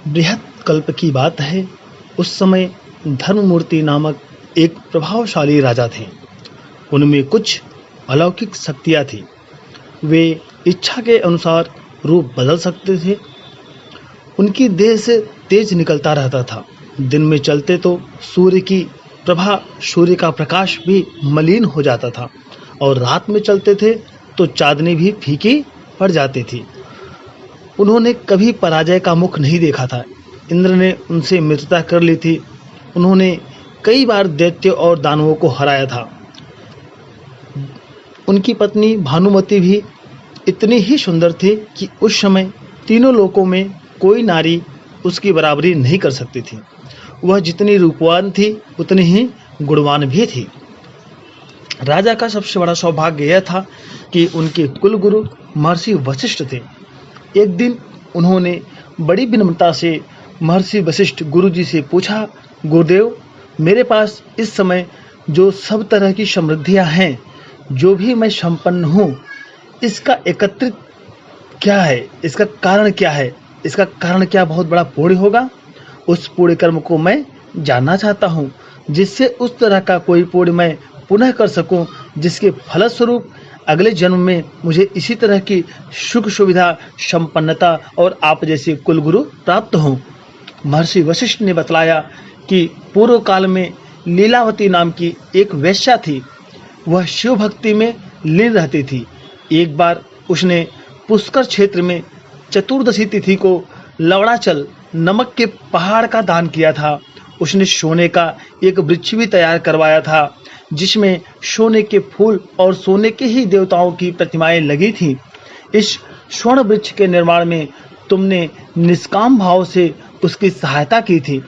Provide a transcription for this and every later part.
बृहत कल्प की बात है। उस समय धर्ममूर्ति नामक एक प्रभावशाली राजा थे। उनमें कुछ अलौकिक शक्तियाँ थीं। वे इच्छा के अनुसार रूप बदल सकते थे। उनकी देह से तेज निकलता रहता था। दिन में चलते तो सूर्य की प्रभा, सूर्य का प्रकाश भी मलिन हो जाता था, और रात में चलते थे तो चांदनी भी फीकी पड़ जाती थी। उन्होंने कभी पराजय का मुख नहीं देखा था। इंद्र ने उनसे मित्रता कर ली थी। उन्होंने कई बार दैत्य और दानवों को हराया था। उनकी पत्नी भानुमति भी इतनी ही सुंदर थी कि उस समय तीनों लोकों में कोई नारी उसकी बराबरी नहीं कर सकती थी। वह जितनी रूपवान थी उतनी ही गुणवान भी थी। राजा का सबसे बड़ा सौभाग्य यह था कि उनके कुलगुरु महर्षि वशिष्ठ थे। एक दिन उन्होंने बड़ी विनम्रता से महर्षि वशिष्ठ गुरुजी से पूछा, गुरुदेव, मेरे पास इस समय जो सब तरह की समृद्धियां हैं, जो भी मैं संपन्न हूँ, इसका एकत्रित क्या है? इसका कारण क्या है? इसका कारण क्या बहुत बड़ा पुण्य होगा? उस पुण्य कर्म को मैं जानना चाहता हूँ, जिससे उस तरह का कोई पुण्य मैं पुनः कर सकूँ, जिसके फलस्वरूप अगले जन्म में मुझे इसी तरह की सुख सुविधा, संपन्नता और आप जैसे कुलगुरु प्राप्त हों। महर्षि वशिष्ठ ने बतलाया कि पूर्व काल में लीलावती नाम की एक वेश्या थी। वह शिव भक्ति में लीन रहती थी। एक बार उसने पुष्कर क्षेत्र में चतुर्दशी तिथि को लवणाचल नमक के पहाड़ का दान किया था। उसने सोने का एक वृक्ष भी तैयार करवाया था, जिसमें सोने के फूल और सोने के ही देवताओं की प्रतिमाएं लगी थीं। इस स्वर्ण वृक्ष के निर्माण में तुमने निष्काम भाव से उसकी सहायता की थी।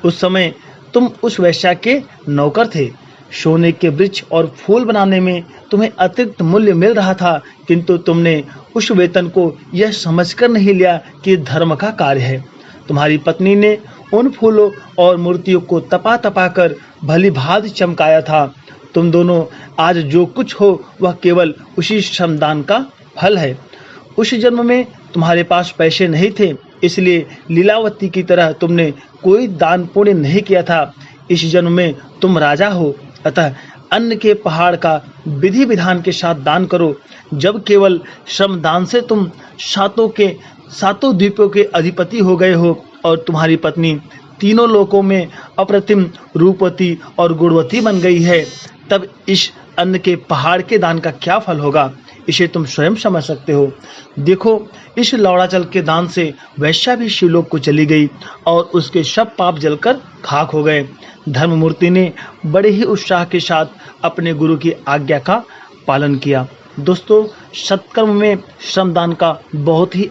उस समय तुम उस वेश्या के नौकर थे। सोने के वृक्ष और फूल बनाने में तुम्हें अतिरिक्त मूल्य मिल रहा था, किंतु तुमने उस वेतन को यह समझकर नहीं लिया कि धर्म का कार्य है। तुम्हारी पत्नी ने उन फूलों और मूर्तियों को तपा तपा कर भली भांति चमकाया था। तुम दोनों आज जो कुछ हो वह केवल उसी श्रमदान का फल है। उस जन्म में तुम्हारे पास पैसे नहीं थे, इसलिए लीलावती की तरह तुमने कोई दान पुण्य नहीं किया था। इस जन्म में तुम राजा हो, अतः अन्न के पहाड़ का विधि विधान के साथ दान करो। जब केवल श्रमदान से तुम सातों द्वीपों के अधिपति हो गए हो और तुम्हारी पत्नी तीनों लोकों में अप्रतिम रूपवती और गुणवती बन गई है, तब इस अन्न के पहाड़ के दान का क्या फल होगा, इसे तुम स्वयं समझ सकते हो। देखो, इस लौड़ाचल के दान से वैश्या भी शिवलोक को चली गई और उसके सब पाप जलकर खाक हो गए। धर्ममूर्ति ने बड़े ही उत्साह के साथ अपने गुरु की आज्ञा का पालन किया। दोस्तों, सत्कर्म में श्रमदान का बहुत ही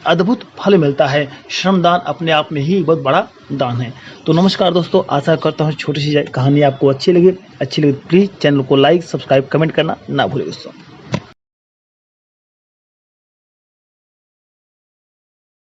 अद्भुत फल मिलता है। श्रमदान अपने आप में ही बहुत बड़ा दान है। तो नमस्कार दोस्तों, आशा करता हूँ छोटी सी कहानी आपको अच्छी लगी। प्लीज़ चैनल को लाइक, सब्सक्राइब, कमेंट करना ना भूलें दोस्तों।